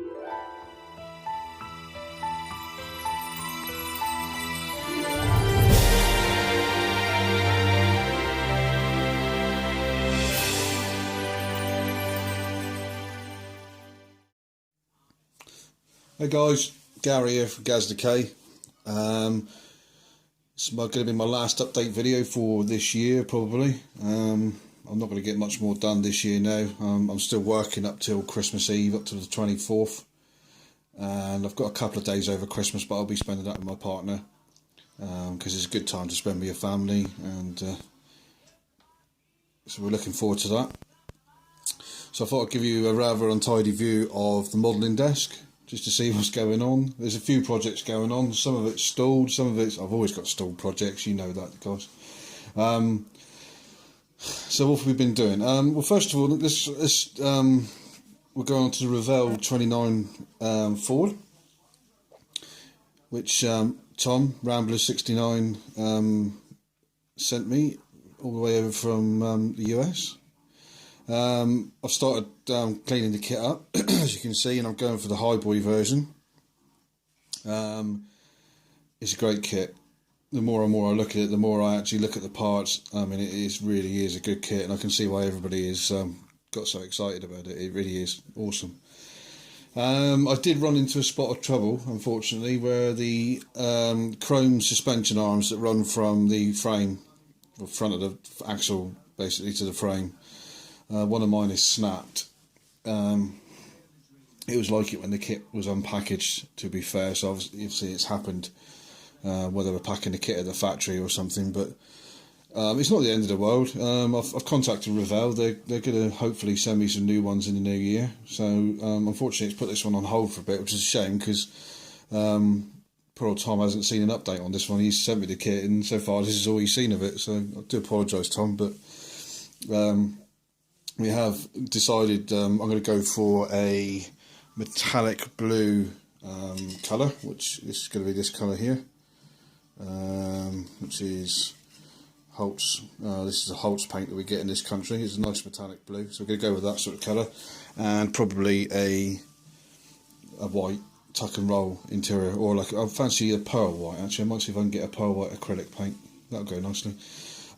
Hey guys, Gary here from Gaz Decay. It's going to be my last update video for this year probably. I'm not going to get much more done this year now. I'm still working up till Christmas Eve, up to the 24th. And I've got a couple of days over Christmas, but I'll be spending that with my partner. Because it's a good time to spend with your family. And so we're looking forward to that. So I thought I'd give you a rather untidy view of the modelling desk, just to see what's going on. There's a few projects going on. Some of it's stalled, some of it's... I've always got stalled projects, you know that, guys. So what have we been doing? Well, first of all, we're going on to the Revell 29 Ford, which Tom, Rambler69, sent me all the way over from the US. I've started cleaning the kit up, as you can see, and I'm going for the Highboy version. It's a great kit. The more and more I look at it, the more I actually look at the parts. I mean, really is a good kit, and I can see why everybody is got so excited about it. It really is awesome. I did run into a spot of trouble, unfortunately, where the chrome suspension arms that run from the frame, or front of the axle, basically, to the frame, one of mine is snapped. It was like it when the kit was unpackaged, to be fair, so obviously it's happened, whether we're packing the kit at the factory or something, but it's not the end of the world. I've contacted Revell. They're going to hopefully send me some new ones in the new year, so unfortunately it's put this one on hold for a bit, which is a shame, because poor old Tom hasn't seen an update on this one. He's sent me the kit, and so far this is all he's seen of it, so I do apologise, Tom, but we have decided I'm going to go for a metallic blue colour, which is going to be this colour here, which is Holtz. This is a Holtz paint that we get in this country. It's a nice metallic blue, so we're going to go with that sort of colour, and probably a white tuck and roll interior, or like I fancy a pearl white. Actually, I might see if I can get a pearl white acrylic paint. That'll go nicely.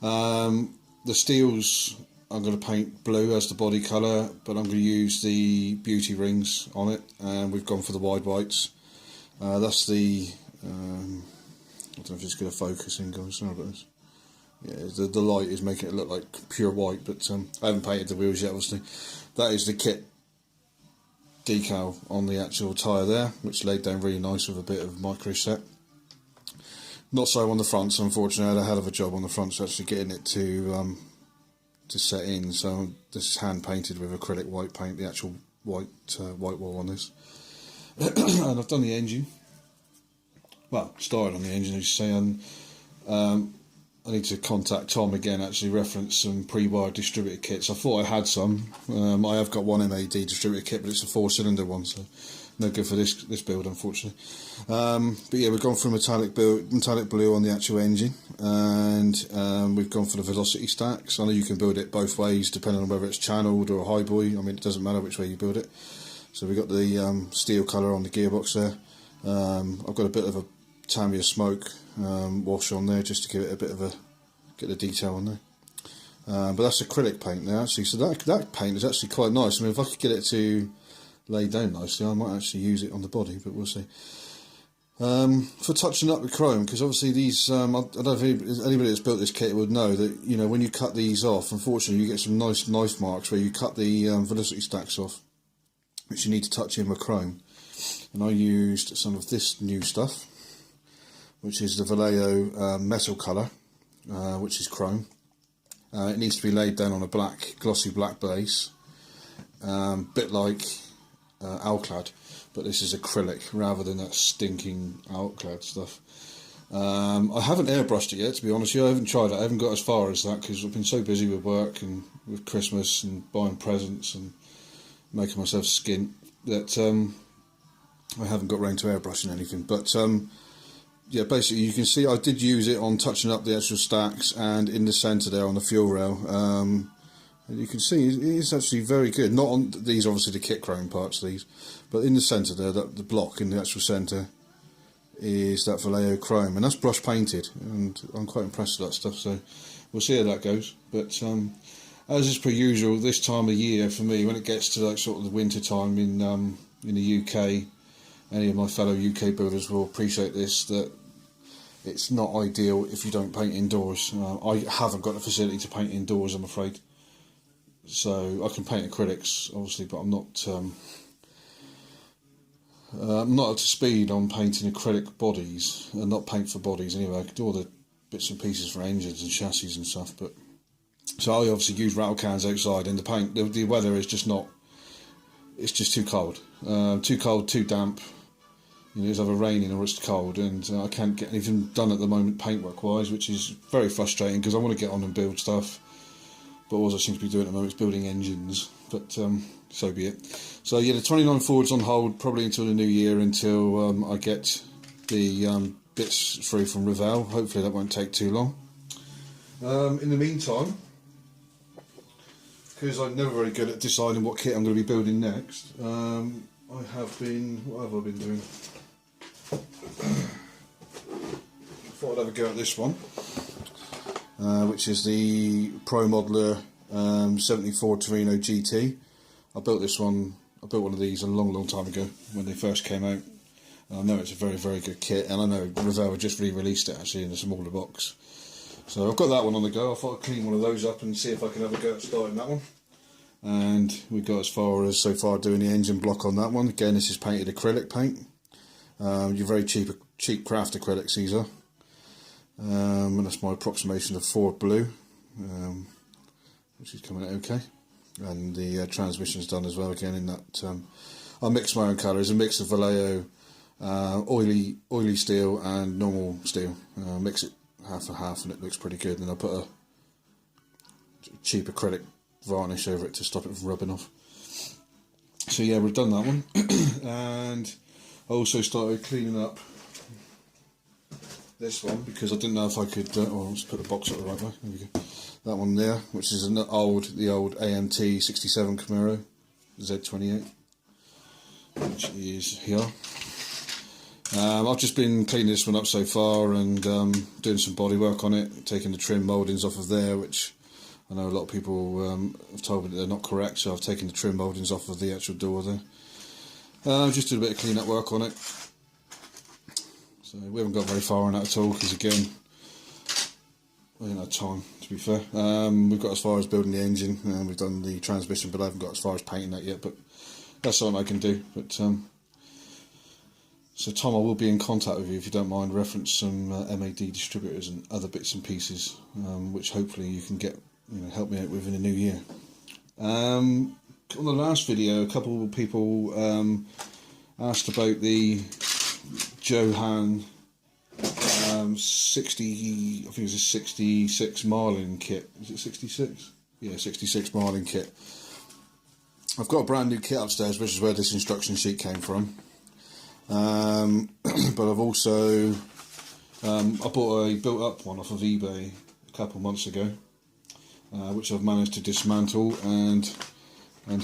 The steels, I'm going to paint blue as the body colour, but I'm going to use the beauty rings on it, and we've gone for the wide whites. That's the, I don't know if it's going to focus in, guys, sorry about this. Yeah, the light is making it look like pure white, but I haven't painted the wheels yet, obviously. That is the kit decal on the actual tyre there, which laid down really nice with a bit of micro set. Not so on the fronts, unfortunately. I had a hell of a job on the fronts actually getting it to set in, so this is hand painted with acrylic white paint, the actual white wall on this. And I've done the engine, well, started on the engine, as you say, and I need to contact Tom again, actually reference some pre-wired distributor kits. I thought I had some. I have got one MAD distributor kit, but it's a 4-cylinder one, so no good for this build, unfortunately. But yeah, we've gone for metallic blue on the actual engine, and we've gone for the velocity stacks. I know you can build it both ways, depending on whether it's channeled or a Highboy. I mean, it doesn't matter which way you build it. So we've got the steel colour on the gearbox there. I've got a bit of a Tamiya smoke wash on there, just to give it a bit of get the detail on there. But that's acrylic paint there, actually. So that paint is actually quite nice. I mean, if I could get it to lay down nicely, I might actually use it on the body, but we'll see. For touching up with chrome, because obviously these, I don't know if anybody that's built this kit would know that, you know, when you cut these off, unfortunately you get some nice knife marks where you cut the velocity stacks off, which you need to touch in with chrome. And I used some of this new stuff, which is the Vallejo metal colour, which is chrome. It needs to be laid down on a glossy black base, bit like Alclad, but this is acrylic rather than that stinking Alclad stuff. I haven't airbrushed it yet, to be honest with you. I haven't tried it. I haven't got as far as that because I've been so busy with work and with Christmas and buying presents and making myself skint that I haven't got round to airbrushing anything. But yeah, basically you can see I did use it on touching up the actual stacks and in the centre there on the fuel rail. And you can see it is actually very good. Not on these, obviously the kit chrome parts of these, but in the centre there, the block in the actual centre is that Vallejo chrome, and that's brush painted, and I'm quite impressed with that stuff. So we'll see how that goes. But as is per usual, this time of year for me, when it gets to like sort of the winter time in the UK, any of my fellow UK builders will appreciate this, that it's not ideal if you don't paint indoors. I haven't got the facility to paint indoors, I'm afraid. So I can paint acrylics, obviously, but I'm not up to speed on painting acrylic bodies, and not paint for bodies anyway. I can do all the bits and pieces for engines and chassis and stuff, but so I obviously use rattle cans outside, and the paint, the weather is just not, it's just too cold, too damp. You know, it's either raining or it's cold, and I can't get anything done at the moment paintwork wise, which is very frustrating because I want to get on and build stuff, but all I seem to be doing at the moment is building engines. But so be it. So yeah, the 29 Ford's on hold probably until the new year, until I get the bits through from Revell. Hopefully that won't take too long. In the meantime, because I'm never very good at deciding what kit I'm going to be building next, what have I been doing? I thought I'd have a go at this one, which is the Pro Modeler 74 Torino GT. I built one of these a long time ago when they first came out. I know it's a very good kit, and I know Revell just re-released it actually in a smaller box. So I've got that one on the go. I thought I'd clean one of those up and see if I can have a go at starting that one. And we got as far as so far doing the engine block on that one. Again, this is painted acrylic paint. Your very cheap craft acrylics these are. And that's my approximation of Ford Blue, which is coming out okay. And the transmission's done as well, again in that. I mix my own colours, a mix of Vallejo, oily steel and normal steel. Mix it half and half, and it looks pretty good. And I put a cheap acrylic varnish over it to stop it from rubbing off. So yeah, we've done that one. And I also started cleaning up this one because I didn't know if I could. Let's put the box up the right way. There we go. That one there, which is the old AMT 67 Camaro Z28, which is here. I've just been cleaning this one up so far and doing some body work on it, taking the trim mouldings off of there, which I know a lot of people have told me that they're not correct, so I've taken the trim mouldings off of the actual door there. Just did a bit of clean up work on it. So we haven't got very far on that at all, because again, we haven't had time, to be fair. We've got as far as building the engine, and we've done the transmission, but I haven't got as far as painting that yet, but that's something I can do. But so Tom, I will be in contact with you if you don't mind, reference some MAD distributors and other bits and pieces, which hopefully you can get, help me out with in the new year. On the last video, a couple of people asked about the Johan 60, I think it was a 66 Marlin kit. Is it 66? Yeah, 66 Marlin kit. I've got a brand new kit upstairs, which is where this instruction sheet came from. But I've also I bought a built up one off of eBay a couple months ago, which I've managed to dismantle and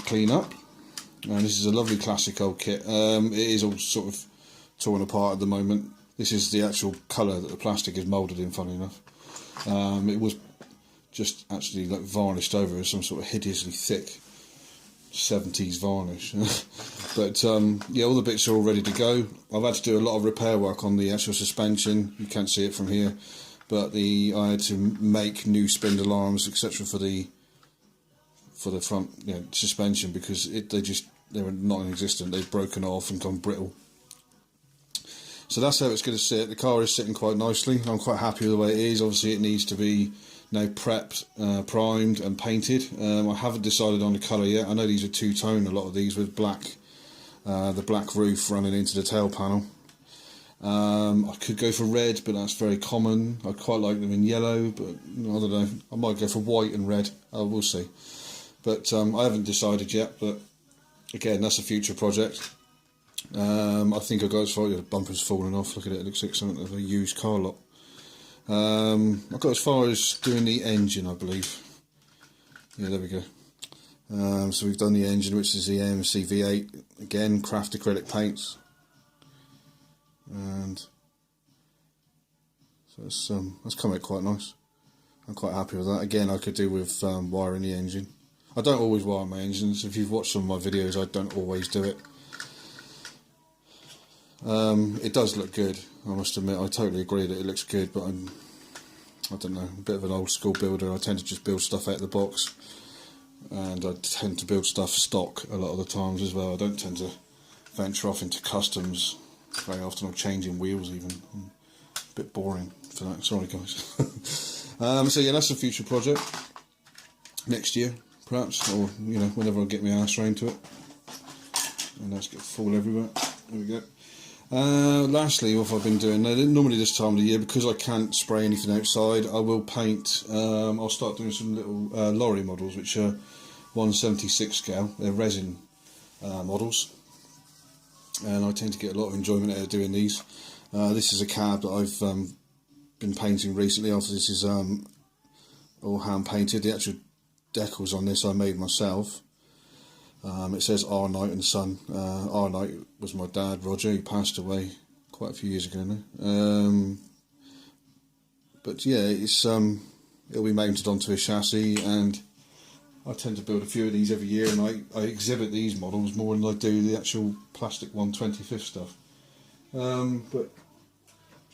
clean up. And this is a lovely classic old kit. It is all sort of torn apart at the moment. This is the actual colour that the plastic is moulded in, funny enough. It was just actually like varnished over with some sort of hideously thick 70s varnish. But yeah, all the bits are all ready to go. I've had to do a lot of repair work on the actual suspension. You can't see it from here, but I had to make new spindle arms, etc. for the front suspension, because they were non-existent. They've broken off and gone brittle. So that's how it's going to sit. The car is sitting quite nicely. I'm quite happy with the way it is. Obviously it needs to be now prepped, primed and painted. I haven't decided on the colour yet. I know these are two-tone, a lot of these, with black, the black roof running into the tail panel. I could go for red, but that's very common. I quite like them in yellow, but I don't know. I might go for white and red. We'll see. But I haven't decided yet, but again, that's a future project. I think I got as far as the bumper's falling off. Look at it, it looks like something of a used car lot. I got as far as doing the engine, I believe. Yeah, there we go. So we've done the engine, which is the AMC V8, again craft acrylic paints, and so that's come out quite nice. I'm quite happy with that. Again, I could do with wiring the engine. I don't always wire my engines. If you've watched some of my videos, I don't always do it. It does look good, I must admit. I totally agree that it looks good, but I don't know, a bit of an old school builder. I tend to just build stuff out of the box, and I tend to build stuff stock a lot of the times as well. I don't tend to venture off into customs very often, or changing wheels even. A bit boring for that, sorry guys. So yeah, that's a future project. Next year, perhaps, or you know, whenever I get my ass round to it. And let's get fall everywhere. There we go. Lastly, what I've been doing, normally this time of the year, because I can't spray anything outside, I will paint. I'll start doing some little lorry models, which are 1/76 scale. They're resin models, and I tend to get a lot of enjoyment out of doing these. This is a cab that I've been painting recently. After this is all hand painted. The actual decals on this I made myself. It says R Knight and Son. R Knight was my dad, Roger. He passed away quite a few years ago now. But yeah, it's it'll be mounted onto a chassis, and I tend to build a few of these every year, and I exhibit these models more than I do the actual plastic 1/25 stuff. But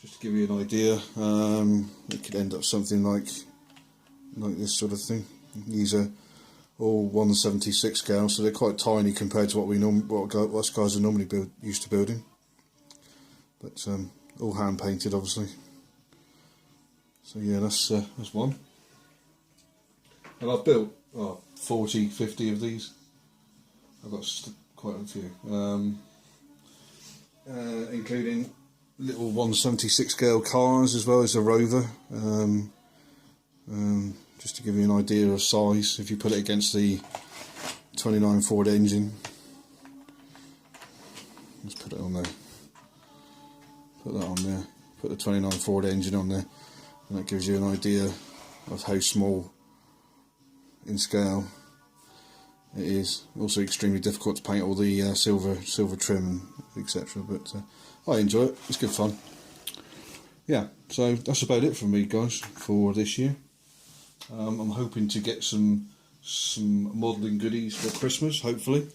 just to give you an idea, it could end up something like this sort of thing. These are all 1/76 scale, so they're quite tiny compared to what us guys are normally used to building. But all hand painted, obviously. So yeah, that's one. And I've built 40, 50 of these. I've got quite a few, including little 1/76 scale cars as well as a Rover. Just to give you an idea of size, if you put it against the 29 Ford engine, let's put it on there, put that on there, put the 29 Ford engine on there, and that gives you an idea of how small in scale it is. Also extremely difficult to paint all the silver trim and etc. But I enjoy it, it's good fun. Yeah, so that's about it from me guys for this year. I'm hoping to get some modelling goodies for Christmas, hopefully.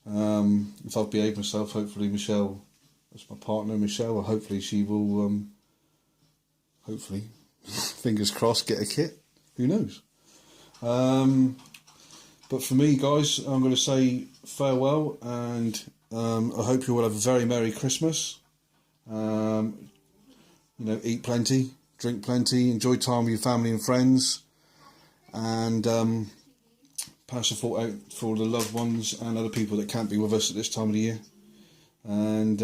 If I've behaved myself, hopefully Michelle, that's my partner, Michelle, hopefully she will, hopefully, fingers crossed, get a kit. Who knows? But for me, guys, I'm going to say farewell, and I hope you all have a very Merry Christmas. You know, eat plenty, drink plenty, enjoy time with your family and friends, and pass the thought out for the loved ones and other people that can't be with us at this time of the year. And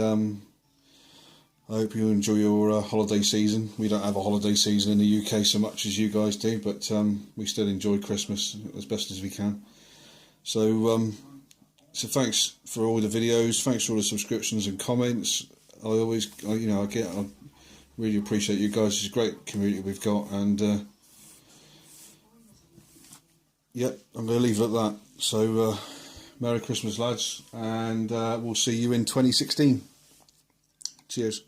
I hope you enjoy your holiday season. We don't have a holiday season in the UK so much as you guys do, but we still enjoy Christmas as best as we can. So thanks for all the videos, thanks for all the subscriptions and comments. I really appreciate you guys. It's a great community we've got, and yep, I'm going to leave it at that. So Merry Christmas lads, and we'll see you in 2016. Cheers.